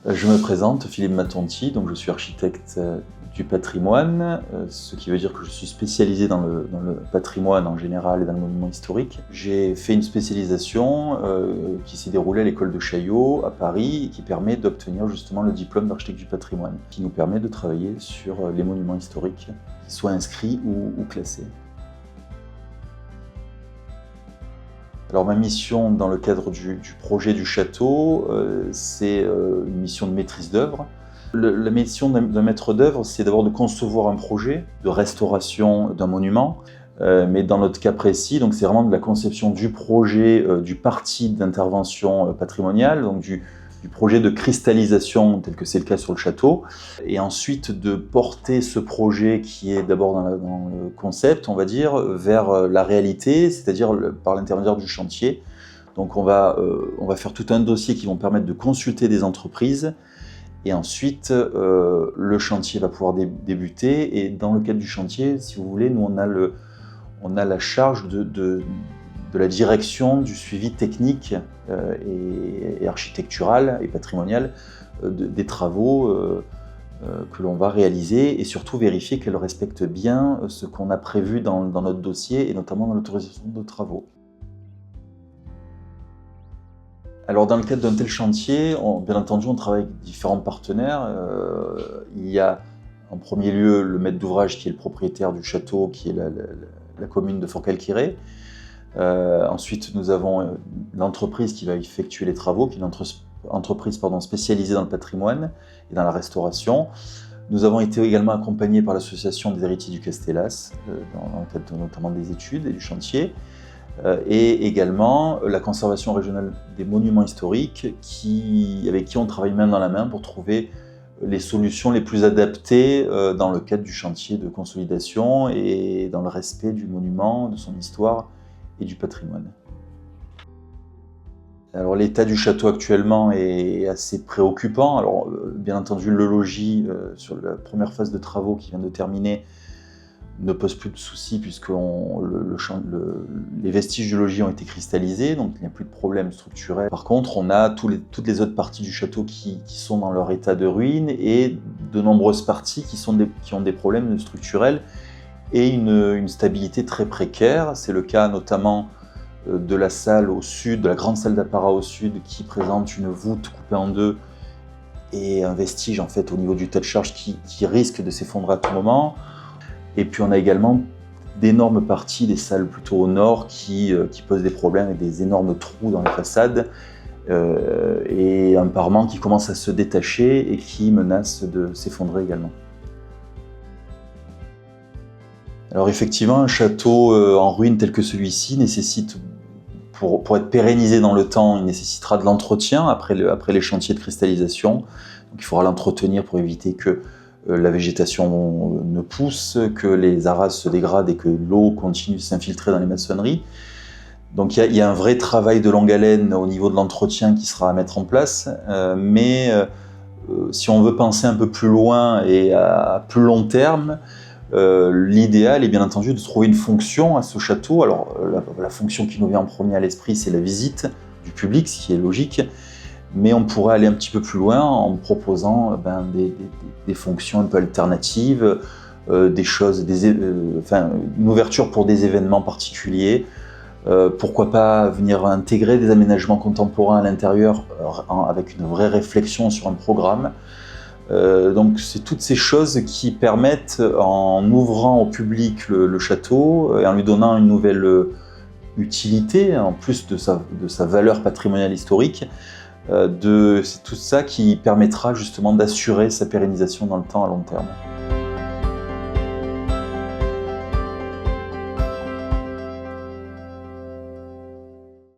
Je me présente, Philippe Matonti, donc je suis architecte du patrimoine, ce qui veut dire que je suis spécialisé dans le patrimoine en général et dans le monument historique. J'ai fait une spécialisation qui s'est déroulée à l'école de Chaillot à Paris et qui permet d'obtenir justement le diplôme d'architecte du patrimoine, qui nous permet de travailler sur les monuments historiques, qu'ils soient inscrits ou classés. Alors ma mission dans le cadre du projet du château, c'est une mission de maîtrise d'œuvre. La mission d'un maître d'œuvre, c'est d'abord de concevoir un projet de restauration d'un monument, mais dans notre cas précis, donc c'est vraiment de la conception du projet, du parti d'intervention patrimoniale, donc du projet de cristallisation tel que c'est le cas sur le château, et ensuite de porter ce projet qui est d'abord dans le concept, on va dire, vers la réalité, c'est-à-dire par l'intermédiaire du chantier. Donc on va faire tout un dossier qui vont permettre de consulter des entreprises, et ensuite le chantier va pouvoir débuter, et dans le cadre du chantier, si vous voulez, nous on a la charge de la direction du suivi technique et architectural et patrimonial des travaux que l'on va réaliser, et surtout vérifier qu'elles respectent bien ce qu'on a prévu dans notre dossier, et notamment dans l'autorisation de travaux. Alors dans le cadre d'un tel chantier, bien entendu, on travaille avec différents partenaires. Il y a en premier lieu le maître d'ouvrage qui est le propriétaire du château, qui est la commune de Forcalquier. Ensuite, nous avons l'entreprise qui va effectuer les travaux, qui est une entreprise spécialisée dans le patrimoine et dans la restauration. Nous avons été également accompagnés par l'association des héritiers du Castellas, dans le cadre notamment des études et du chantier, et également la conservation régionale des monuments historiques, avec qui on travaille main dans la main pour trouver les solutions les plus adaptées dans le cadre du chantier de consolidation et dans le respect du monument, de son histoire et du patrimoine. Alors l'état du château actuellement est assez préoccupant. Alors bien entendu, le logis sur la première phase de travaux qui vient de terminer ne pose plus de soucis, puisque les vestiges du logis ont été cristallisés, donc il n'y a plus de problème structurel. Par contre, on a toutes les autres parties du château qui sont dans leur état de ruine, et de nombreuses parties qui ont des problèmes structurels et une stabilité très précaire. C'est le cas notamment de la salle au sud, de la grande salle d'apparat au sud, qui présente une voûte coupée en deux et un vestige en fait au niveau du tas de charge qui risque de s'effondrer à tout moment. Et puis on a également d'énormes parties des salles plutôt au nord qui posent des problèmes, avec des énormes trous dans les façades et un parement qui commence à se détacher et qui menace de s'effondrer également. Alors effectivement, un château en ruine tel que celui-ci nécessite, pour être pérennisé dans le temps, il nécessitera de l'entretien après les chantiers de cristallisation. Donc il faudra l'entretenir pour éviter que la végétation ne pousse, que les arasses se dégradent et que l'eau continue de s'infiltrer dans les maçonneries. Donc il y a un vrai travail de longue haleine au niveau de l'entretien qui sera à mettre en place, mais si on veut penser un peu plus loin et à plus long terme, l'idéal est bien entendu de trouver une fonction à ce château. Alors la fonction qui nous vient en premier à l'esprit, c'est la visite du public, ce qui est logique, mais on pourrait aller un petit peu plus loin en proposant des fonctions un peu alternatives, une ouverture pour des événements particuliers. Pourquoi pas venir intégrer des aménagements contemporains à l'intérieur avec une vraie réflexion sur un programme. Donc c'est toutes ces choses qui permettent, en ouvrant au public le château et en lui donnant une nouvelle utilité, en plus de sa valeur patrimoniale historique, c'est tout ça qui permettra justement d'assurer sa pérennisation dans le temps à long terme.